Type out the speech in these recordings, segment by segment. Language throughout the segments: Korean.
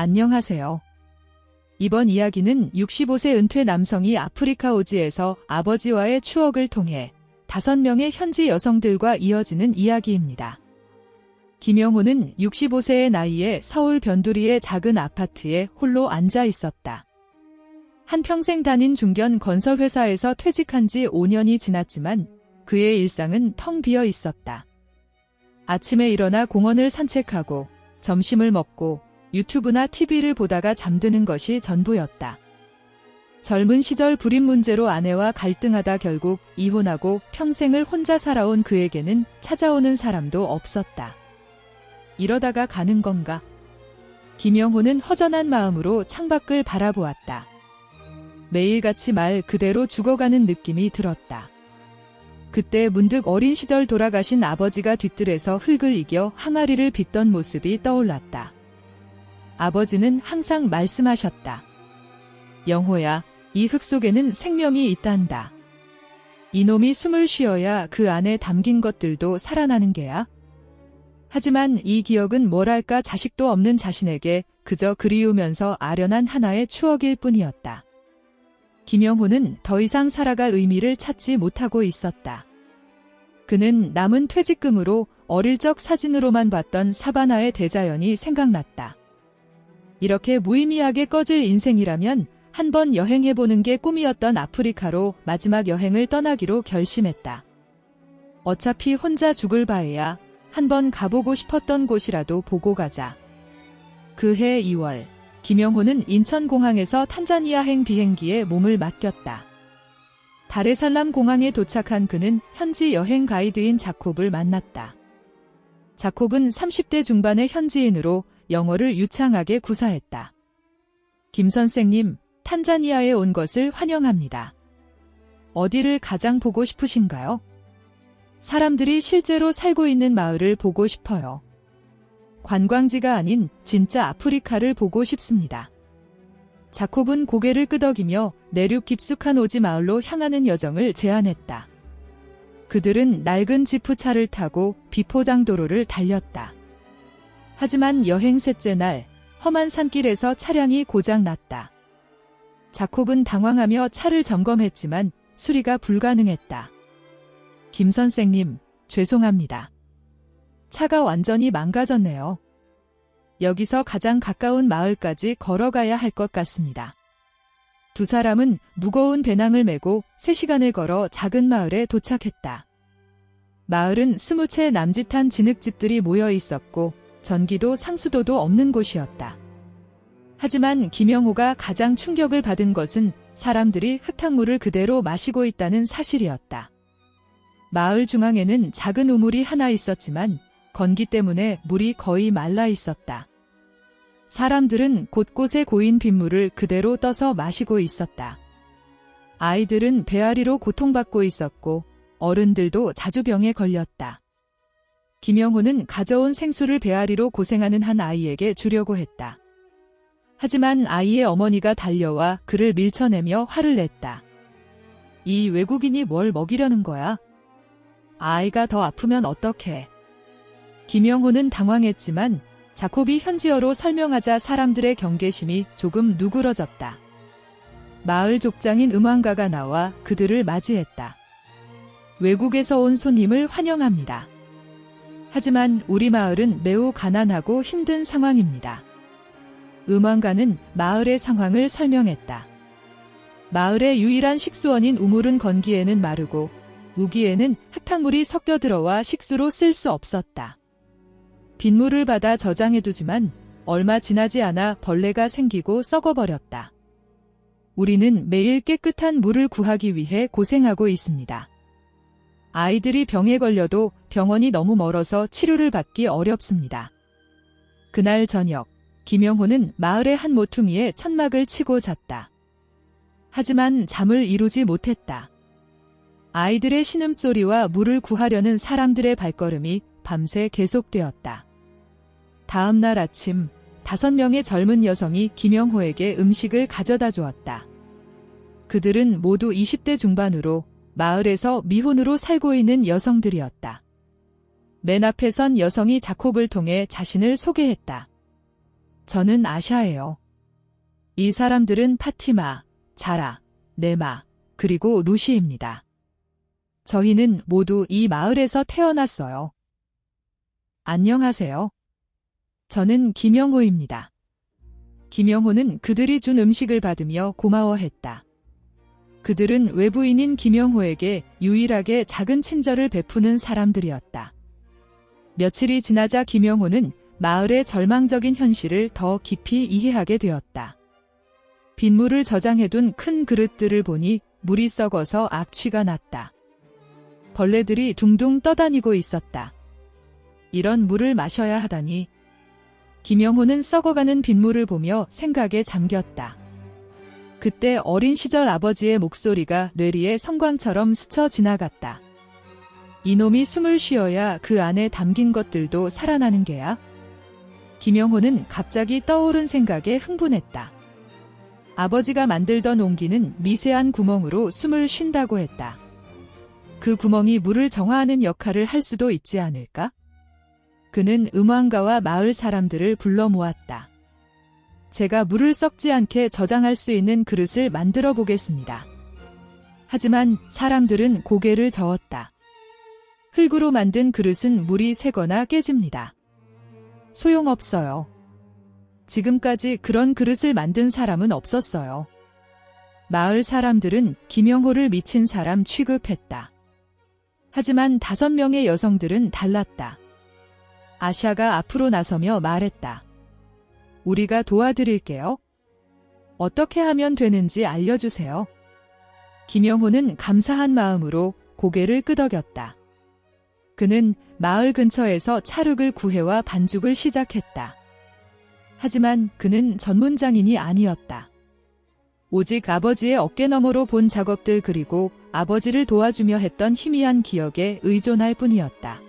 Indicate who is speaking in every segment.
Speaker 1: 안녕하세요. 이번 이야기는 65세 은퇴 남성이 아프리카 오지에서 아버지와의 추억을 통해 5명의 현지 여성들과 이어지는 이야기입니다. 김영호는 65세의 나이에 서울 변두리의 작은 아파트에 홀로 앉아 있었다. 한평생 다닌 중견 건설회사에서 퇴직한 지 5년이 지났지만 그의 일상은 텅 비어 있었다. 아침에 일어나 공원을 산책하고 점심을 먹고 유튜브나 TV를 보다가 잠드는 것이 전부였다. 젊은 시절 불임 문제로 아내와 갈등하다 결국 이혼하고 평생을 혼자 살아온 그에게는 찾아오는 사람도 없었다. 이러다가 가는 건가? 김영호는 허전한 마음으로 창밖을 바라보았다. 매일같이 말 그대로 죽어가는 느낌이 들었다. 그때 문득 어린 시절 돌아가신 아버지가 뒤뜰에서 흙을 이겨 항아리를 빚던 모습이 떠올랐다. 아버지는 항상 말씀하셨다. 영호야, 이 흙 속에는 생명이 있단다. 이놈이 숨을 쉬어야 그 안에 담긴 것들도 살아나는 게야. 하지만 이 기억은 뭐랄까 자식도 없는 자신에게 그저 그리우면서 아련한 하나의 추억일 뿐이었다. 김영호는 더 이상 살아갈 의미를 찾지 못하고 있었다. 그는 남은 퇴직금으로 어릴 적 사진으로만 봤던 사바나의 대자연이 생각났다. 이렇게 무의미하게 꺼질 인생이라면 한번 여행해보는 게 꿈이었던 아프리카로 마지막 여행을 떠나기로 결심했다. 어차피 혼자 죽을 바에야 한번 가보고 싶었던 곳이라도 보고 가자. 그해 2월, 김영호는 인천공항에서 탄자니아행 비행기에 몸을 맡겼다. 다레살람 공항에 도착한 그는 현지 여행 가이드인 자콥을 만났다. 자콥은 30대 중반의 현지인으로 영어를 유창하게 구사했다. 김 선생님, 탄자니아에 온 것을 환영합니다. 어디를 가장 보고 싶으신가요? 사람들이 실제로 살고 있는 마을을 보고 싶어요. 관광지가 아닌 진짜 아프리카를 보고 싶습니다. 자콥은 고개를 끄덕이며 내륙 깊숙한 오지 마을로 향하는 여정을 제안했다. 그들은 낡은 지프차를 타고 비포장도로를 달렸다. 하지만 여행 셋째 날, 험한 산길에서 차량이 고장났다. 자콥은 당황하며 차를 점검했지만 수리가 불가능했다. 김 선생님, 죄송합니다. 차가 완전히 망가졌네요. 여기서 가장 가까운 마을까지 걸어가야 할 것 같습니다. 두 사람은 무거운 배낭을 메고 3시간을 걸어 작은 마을에 도착했다. 마을은 20채 남짓한 진흙집들이 모여 있었고 전기도 상수도도 없는 곳이었다. 하지만 김영호가 가장 충격을 받은 것은 사람들이 흙탕물을 그대로 마시고 있다는 사실이었다. 마을 중앙에는 작은 우물이 하나 있었지만 건기 때문에 물이 거의 말라 있었다. 사람들은 곳곳에 고인 빗물을 그대로 떠서 마시고 있었다. 아이들은 배앓이로 고통받고 있었고 어른들도 자주 병에 걸렸다. 김영호는 가져온 생수를 배앓이로 고생하는 한 아이에게 주려고 했다. 하지만 아이의 어머니가 달려와 그를 밀쳐내며 화를 냈다. 이 외국인이 뭘 먹이려는 거야? 아이가 더 아프면 어떡해? 김영호는 당황했지만 자콥이 현지어로 설명하자 사람들의 경계심이 조금 누그러졌다. 마을 족장인 음악가가 나와 그들을 맞이했다. 외국에서 온 손님을 환영합니다. 하지만 우리 마을은 매우 가난하고 힘든 상황입니다. 음악가는 마을의 상황을 설명했다. 마을의 유일한 식수원인 우물은 건기에는 마르고 우기에는 흙탕물이 섞여 들어와 식수로 쓸 수 없었다. 빗물을 받아 저장해두지만 얼마 지나지 않아 벌레가 생기고 썩어버렸다. 우리는 매일 깨끗한 물을 구하기 위해 고생하고 있습니다. 아이들이 병에 걸려도 병원이 너무 멀어서 치료를 받기 어렵습니다. 그날 저녁, 김영호는 마을의 한 모퉁이에 천막을 치고 잤다. 하지만 잠을 이루지 못했다. 아이들의 신음소리와 물을 구하려는 사람들의 발걸음이 밤새 계속되었다. 다음 날 아침, 5명의 젊은 여성이 김영호에게 음식을 가져다 주었다. 그들은 모두 20대 중반으로 마을에서 미혼으로 살고 있는 여성들이었다. 맨 앞에 선 여성이 자콥을 통해 자신을 소개했다. 저는 아샤예요. 이 사람들은 파티마, 자라, 네마, 그리고 루시입니다. 저희는 모두 이 마을에서 태어났어요. 안녕하세요. 저는 김영호입니다. 김영호는 그들이 준 음식을 받으며 고마워했다. 그들은 외부인인 김영호에게 유일하게 작은 친절을 베푸는 사람들이었다. 며칠이 지나자 김영호는 마을의 절망적인 현실을 더 깊이 이해하게 되었다. 빗물을 저장해둔 큰 그릇들을 보니 물이 썩어서 악취가 났다. 벌레들이 둥둥 떠다니고 있었다. 이런 물을 마셔야 하다니. 김영호는 썩어가는 빗물을 보며 생각에 잠겼다. 그때 어린 시절 아버지의 목소리가 뇌리에 성광처럼 스쳐 지나갔다. 이놈이 숨을 쉬어야 그 안에 담긴 것들도 살아나는 게야. 김영호는 갑자기 떠오른 생각에 흥분했다. 아버지가 만들던 옹기는 미세한 구멍으로 숨을 쉰다고 했다. 그 구멍이 물을 정화하는 역할을 할 수도 있지 않을까? 그는 음황가와 마을 사람들을 불러 모았다. 제가 물을 썩지 않게 저장할 수 있는 그릇을 만들어 보겠습니다. 하지만 사람들은 고개를 저었다. 흙으로 만든 그릇은 물이 새거나 깨집니다. 소용없어요. 지금까지 그런 그릇을 만든 사람은 없었어요. 마을 사람들은 김영호를 미친 사람 취급했다. 하지만 5명의 여성들은 달랐다. 아샤가 앞으로 나서며 말했다. 우리가 도와드릴게요. 어떻게 하면 되는지 알려주세요. 김영호는 감사한 마음으로 고개를 끄덕였다. 그는 마을 근처에서 찰흙을 구해와 반죽을 시작했다. 하지만 그는 전문장인이 아니었다. 오직 아버지의 어깨너머로 본 작업들 그리고 아버지를 도와주며 했던 희미한 기억에 의존할 뿐이었다.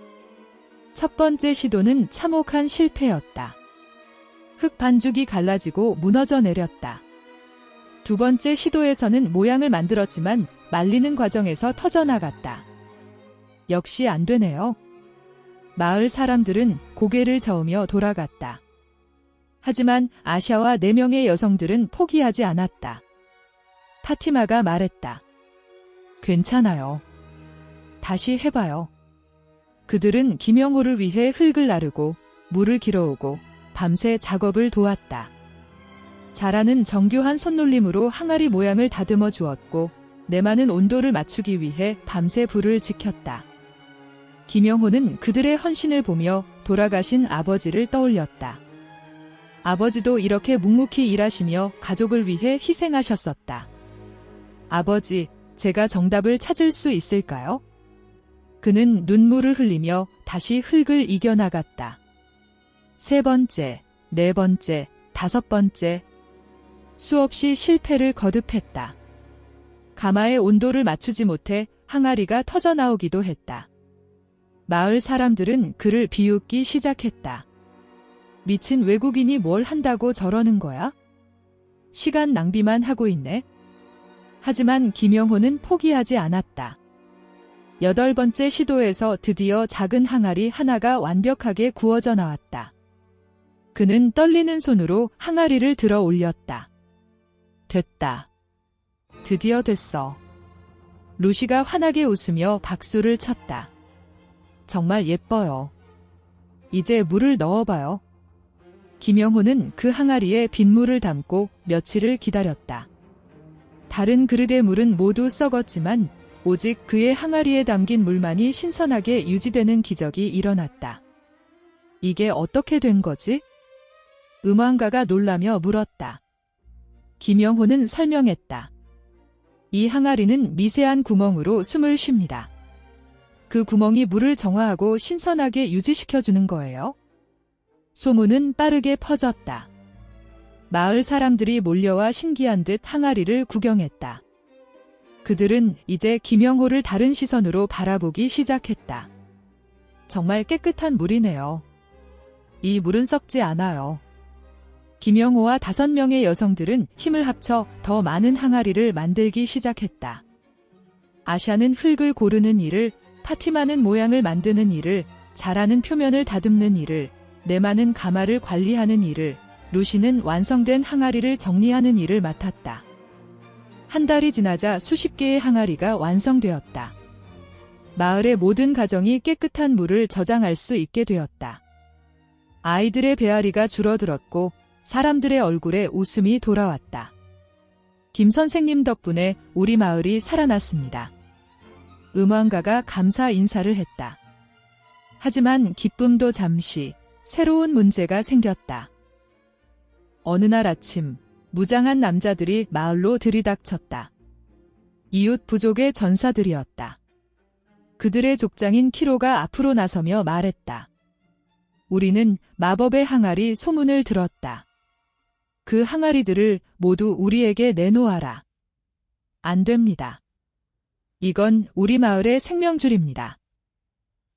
Speaker 1: 첫 번째 시도는 참혹한 실패였다. 흙 반죽이 갈라지고 무너져 내렸다. 두 번째 시도에서는 모양을 만들었지만 말리는 과정에서 터져나갔다. 역시 안 되네요. 마을 사람들은 고개를 저으며 돌아갔다. 하지만 아샤와 4명의 여성들은 포기하지 않았다. 파티마가 말했다. 괜찮아요. 다시 해봐요. 그들은 김영호를 위해 흙을 나르고 물을 길어오고 밤새 작업을 도왔다. 자라는 정교한 손놀림으로 항아리 모양을 다듬어 주었고 네마는 온도를 맞추기 위해 밤새 불을 지켰다. 김영호는 그들의 헌신을 보며 돌아가신 아버지를 떠올렸다. 아버지도 이렇게 묵묵히 일하시며 가족을 위해 희생하셨었다. 아버지, 제가 정답을 찾을 수 있을까요? 그는 눈물을 흘리며 다시 흙을 이겨나갔다. 3번째, 4번째, 5번째. 수없이 실패를 거듭했다. 가마의 온도를 맞추지 못해 항아리가 터져나오기도 했다. 마을 사람들은 그를 비웃기 시작했다. 미친 외국인이 뭘 한다고 저러는 거야? 시간 낭비만 하고 있네. 하지만 김영호는 포기하지 않았다. 8번째 시도에서 드디어 작은 항아리 하나가 완벽하게 구워져 나왔다. 그는 떨리는 손으로 항아리를 들어 올렸다. 됐다. 드디어 됐어. 루시가 환하게 웃으며 박수를 쳤다. 정말 예뻐요. 이제 물을 넣어봐요. 김영호는 그 항아리에 빗물을 담고 며칠을 기다렸다. 다른 그릇의 물은 모두 썩었지만 오직 그의 항아리에 담긴 물만이 신선하게 유지되는 기적이 일어났다. 이게 어떻게 된 거지? 음황가가 놀라며 물었다. 김영호는 설명했다. 이 항아리는 미세한 구멍으로 숨을 쉽니다. 그 구멍이 물을 정화하고 신선하게 유지시켜주는 거예요. 소문은 빠르게 퍼졌다. 마을 사람들이 몰려와 신기한 듯 항아리를 구경했다. 그들은 이제 김영호를 다른 시선으로 바라보기 시작했다. 정말 깨끗한 물이네요. 이 물은 썩지 않아요. 김영호와 5명의 여성들은 힘을 합쳐 더 많은 항아리를 만들기 시작했다. 아샤는 흙을 고르는 일을, 파티마는 모양을 만드는 일을, 자라는 표면을 다듬는 일을, 네마는 가마를 관리하는 일을, 루시는 완성된 항아리를 정리하는 일을 맡았다. 한 달이 지나자 수십 개의 항아리가 완성되었다. 마을의 모든 가정이 깨끗한 물을 저장할 수 있게 되었다. 아이들의 배앓이가 줄어들었고 사람들의 얼굴에 웃음이 돌아왔다. 김 선생님 덕분에 우리 마을이 살아났습니다. 음원가가 감사 인사를 했다. 하지만 기쁨도 잠시 새로운 문제가 생겼다. 어느 날 아침 무장한 남자들이 마을로 들이닥쳤다. 이웃 부족의 전사들이었다. 그들의 족장인 키로가 앞으로 나서며 말했다. 우리는 마법의 항아리 소문을 들었다. 그 항아리들을 모두 우리에게 내놓아라. 안 됩니다. 이건 우리 마을의 생명줄입니다.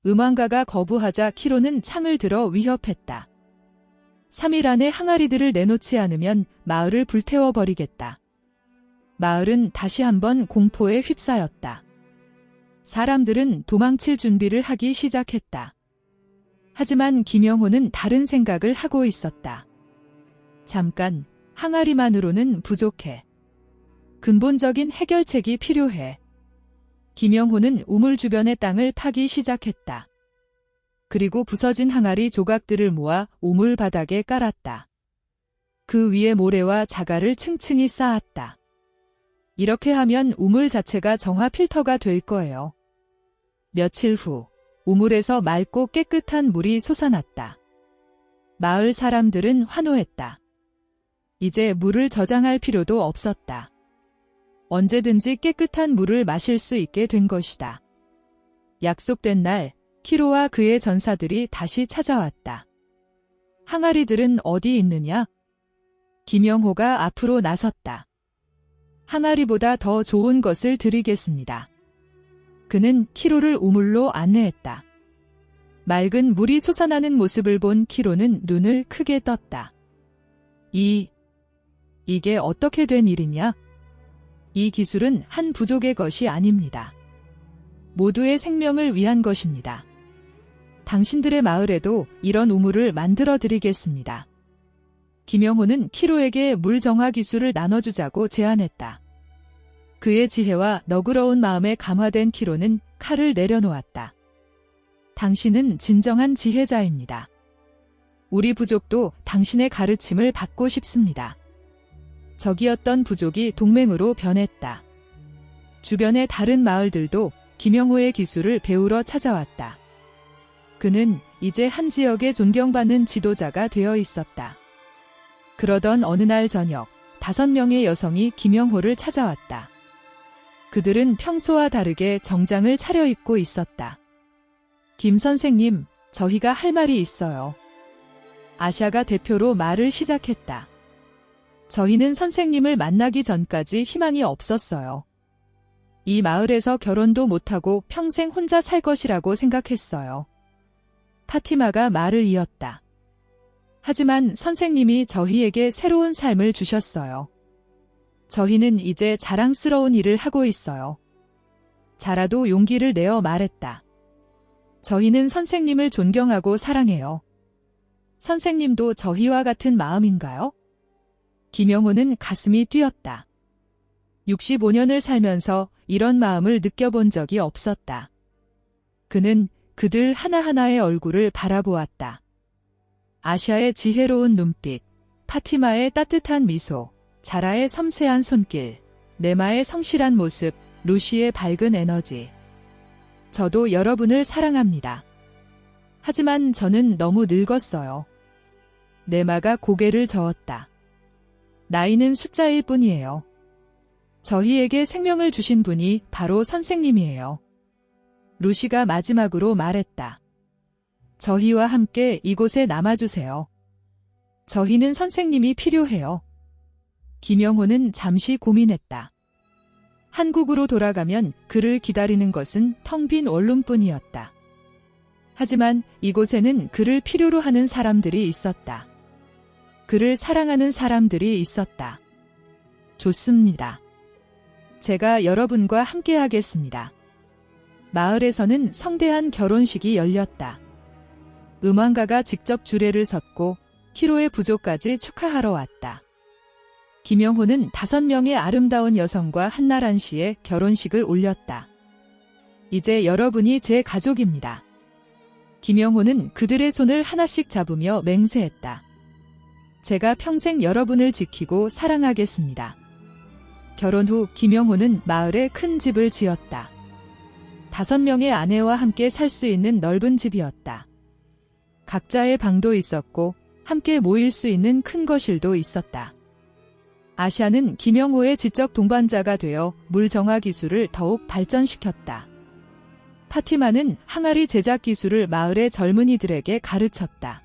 Speaker 1: 음악가가 거부하자 키로는 창을 들어 위협했다. 3일 안에 항아리들을 내놓지 않으면 마을을 불태워버리겠다. 마을은 다시 한번 공포에 휩싸였다. 사람들은 도망칠 준비를 하기 시작했다. 하지만 김영호는 다른 생각을 하고 있었다. 잠깐, 항아리만으로는 부족해. 근본적인 해결책이 필요해. 김영호는 우물 주변의 땅을 파기 시작했다. 그리고 부서진 항아리 조각들을 모아 우물 바닥에 깔았다. 그 위에 모래와 자갈을 층층이 쌓았다. 이렇게 하면 우물 자체가 정화 필터가 될 거예요. 며칠 후 우물에서 맑고 깨끗한 물이 솟아났다. 마을 사람들은 환호했다. 이제 물을 저장할 필요도 없었다. 언제든지 깨끗한 물을 마실 수 있게 된 것이다. 약속된 날, 키로와 그의 전사들이 다시 찾아왔다. 항아리들은 어디 있느냐? 김영호가 앞으로 나섰다. 항아리보다 더 좋은 것을 드리겠습니다. 그는 키로를 우물로 안내했다. 맑은 물이 솟아나는 모습을 본 키로는 눈을 크게 떴다. 이게 어떻게 된 일이냐? 이 기술은 한 부족의 것이 아닙니다. 모두의 생명을 위한 것입니다. 당신들의 마을에도 이런 우물을 만들어 드리겠습니다. 김영호는 키로에게 물 정화 기술을 나눠주자고 제안했다. 그의 지혜와 너그러운 마음에 감화된 키로는 칼을 내려놓았다. 당신은 진정한 지혜자입니다. 우리 부족도 당신의 가르침을 받고 싶습니다. 적이었던 부족이 동맹으로 변했다. 주변의 다른 마을들도 김영호의 기술을 배우러 찾아왔다. 그는 이제 한 지역에 존경받는 지도자가 되어 있었다. 그러던 어느 날 저녁, 5명의 여성이 김영호를 찾아왔다. 그들은 평소와 다르게 정장을 차려입고 있었다. 김 선생님, 저희가 할 말이 있어요. 아샤가 대표로 말을 시작했다. 저희는 선생님을 만나기 전까지 희망이 없었어요. 이 마을에서 결혼도 못하고 평생 혼자 살 것이라고 생각했어요. 파티마가 말을 이었다. 하지만 선생님이 저희에게 새로운 삶을 주셨어요. 저희는 이제 자랑스러운 일을 하고 있어요. 자라도 용기를 내어 말했다. 저희는 선생님을 존경하고 사랑해요. 선생님도 저희와 같은 마음인가요? 김영호는 가슴이 뛰었다. 65년을 살면서 이런 마음을 느껴본 적이 없었다. 그는 그들 하나하나의 얼굴을 바라보았다. 아샤의 지혜로운 눈빛, 파티마의 따뜻한 미소, 자라의 섬세한 손길, 네마의 성실한 모습, 루시의 밝은 에너지. 저도 여러분을 사랑합니다. 하지만 저는 너무 늙었어요. 네마가 고개를 저었다. 나이는 숫자일 뿐이에요. 저희에게 생명을 주신 분이 바로 선생님이에요. 루시가 마지막으로 말했다. 저희와 함께 이곳에 남아주세요. 저희는 선생님이 필요해요. 김영호는 잠시 고민했다. 한국으로 돌아가면 그를 기다리는 것은 텅 빈 원룸뿐이었다. 하지만 이곳에는 그를 필요로 하는 사람들이 있었다. 그를 사랑하는 사람들이 있었다. 좋습니다. 제가 여러분과 함께 하겠습니다. 마을에서는 성대한 결혼식이 열렸다. 음악가가 직접 주례를 섰고 희로의 부조까지 축하하러 왔다. 김영호는 5명의 아름다운 여성과 한나란 씨의 결혼식을 올렸다. 이제 여러분이 제 가족입니다. 김영호는 그들의 손을 하나씩 잡으며 맹세했다. 제가 평생 여러분을 지키고 사랑하겠습니다. 결혼 후 김영호는 마을에 큰 집을 지었다. 5명의 아내와 함께 살 수 있는 넓은 집이었다. 각자의 방도 있었고 함께 모일 수 있는 큰 거실도 있었다. 아샤는 김영호의 지적 동반자가 되어 물 정화 기술을 더욱 발전시켰다. 파티마는 항아리 제작 기술을 마을의 젊은이들에게 가르쳤다.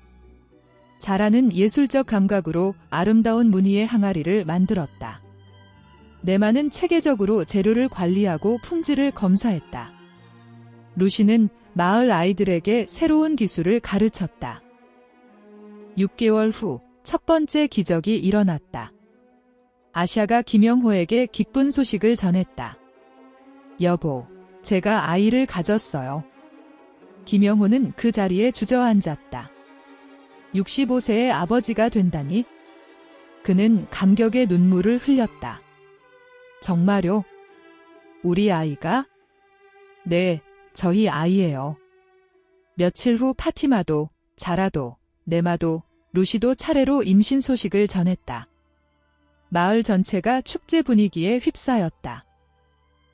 Speaker 1: 잘하는 예술적 감각으로 아름다운 무늬의 항아리를 만들었다. 네마는 체계적으로 재료를 관리하고 품질을 검사했다. 루시는 마을 아이들에게 새로운 기술을 가르쳤다. 6개월 후 첫 번째 기적이 일어났다. 아샤가 김영호에게 기쁜 소식을 전했다. 여보, 제가 아이를 가졌어요. 김영호는 그 자리에 주저앉았다. 65세의 아버지가 된다니? 그는 감격의 눈물을 흘렸다. 정말요? 우리 아이가? 네, 저희 아이예요. 며칠 후 파티마도, 자라도, 네마도, 루시도 차례로 임신 소식을 전했다. 마을 전체가 축제 분위기에 휩싸였다.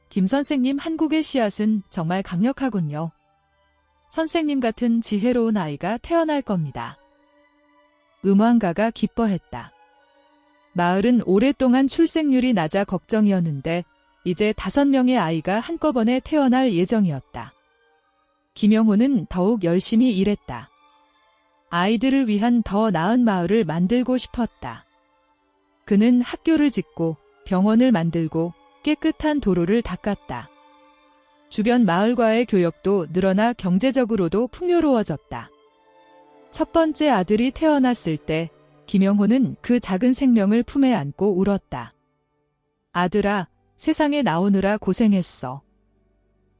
Speaker 1: 김 선생님 한국의 씨앗은 정말 강력하군요. 선생님 같은 지혜로운 아이가 태어날 겁니다. 음악가가 기뻐했다. 마을은 오랫동안 출생률이 낮아 걱정이었는데 이제 5명의 아이가 한꺼번에 태어날 예정이었다. 김영호는 더욱 열심히 일했다. 아이들을 위한 더 나은 마을을 만들고 싶었다. 그는 학교를 짓고 병원을 만들고 깨끗한 도로를 닦았다. 주변 마을과의 교역도 늘어나 경제적으로도 풍요로워졌다. 첫 번째 아들이 태어났을 때 김영호는 그 작은 생명을 품에 안고 울었다. 아들아, 세상에 나오느라 고생했어.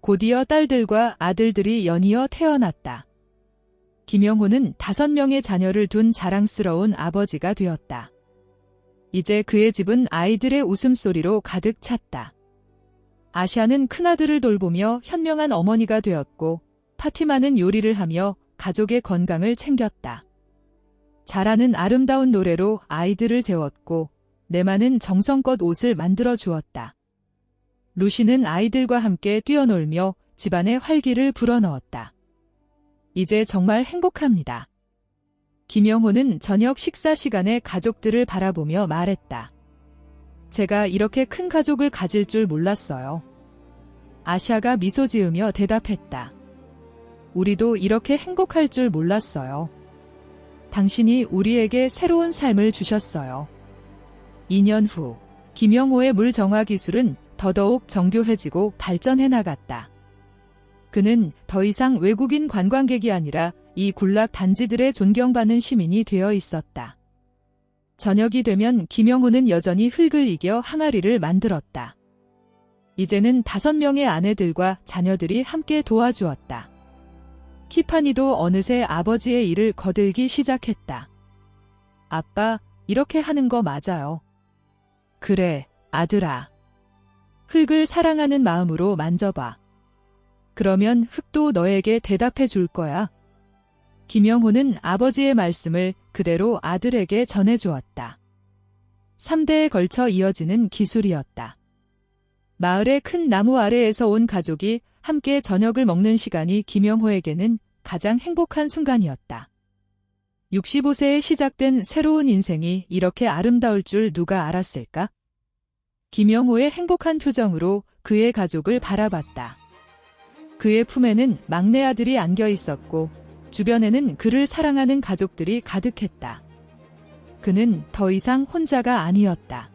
Speaker 1: 곧이어 딸들과 아들들이 연이어 태어났다. 김영호는 5명의 자녀를 둔 자랑스러운 아버지가 되었다. 이제 그의 집은 아이들의 웃음소리로 가득 찼다. 아샤는 큰아들을 돌보며 현명한 어머니가 되었고 파티마는 요리를 하며 가족의 건강을 챙겼다. 자라는 아름다운 노래로 아이들을 재웠고 네마는 정성껏 옷을 만들어 주었다. 루시는 아이들과 함께 뛰어놀며 집안에 활기를 불어넣었다. 이제 정말 행복합니다. 김영호는 저녁 식사 시간에 가족들을 바라보며 말했다. 제가 이렇게 큰 가족을 가질 줄 몰랐어요. 아샤가 미소 지으며 대답했다. 우리도 이렇게 행복할 줄 몰랐어요. 당신이 우리에게 새로운 삶을 주셨어요. 2년 후 김영호의 물 정화 기술은 더더욱 정교해지고 발전해 나갔다. 그는 더 이상 외국인 관광객이 아니라 이 군락 단지들의 존경받는 시민이 되어 있었다. 저녁이 되면 김영호는 여전히 흙을 이겨 항아리를 만들었다. 이제는 5명의 아내들과 자녀들이 함께 도와주었다. 키파니도 어느새 아버지의 일을 거들기 시작했다. 아빠, 이렇게 하는 거 맞아요. 그래, 아들아. 흙을 사랑하는 마음으로 만져봐. 그러면 흙도 너에게 대답해 줄 거야. 김영호는 아버지의 말씀을 그대로 아들에게 전해주었다. 3대에 걸쳐 이어지는 기술이었다. 마을의 큰 나무 아래에서 온 가족이 함께 저녁을 먹는 시간이 김영호에게는 가장 행복한 순간이었다. 65세에 시작된 새로운 인생이 이렇게 아름다울 줄 누가 알았을까? 김영호의 행복한 표정으로 그의 가족을 바라봤다. 그의 품에는 막내 아들이 안겨 있었고 주변에는 그를 사랑하는 가족들이 가득했다. 그는 더 이상 혼자가 아니었다.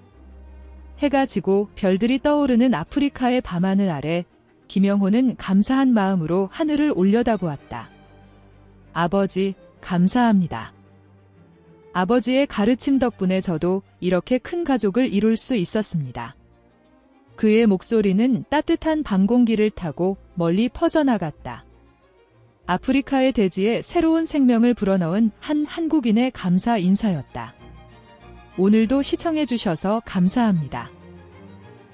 Speaker 1: 해가 지고 별들이 떠오르는 아프리카의 밤하늘 아래 김영호는 감사한 마음으로 하늘을 올려다보았다. 아버지, 감사합니다. 아버지의 가르침 덕분에 저도 이렇게 큰 가족을 이룰 수 있었습니다. 그의 목소리는 따뜻한 밤 공기를 타고 멀리 퍼져나갔다. 아프리카의 대지에 새로운 생명을 불어넣은 한 한국인의 감사 인사였다. 오늘도 시청해주셔서 감사합니다.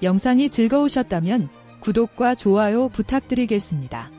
Speaker 1: 영상이 즐거우셨다면 구독과 좋아요 부탁드리겠습니다.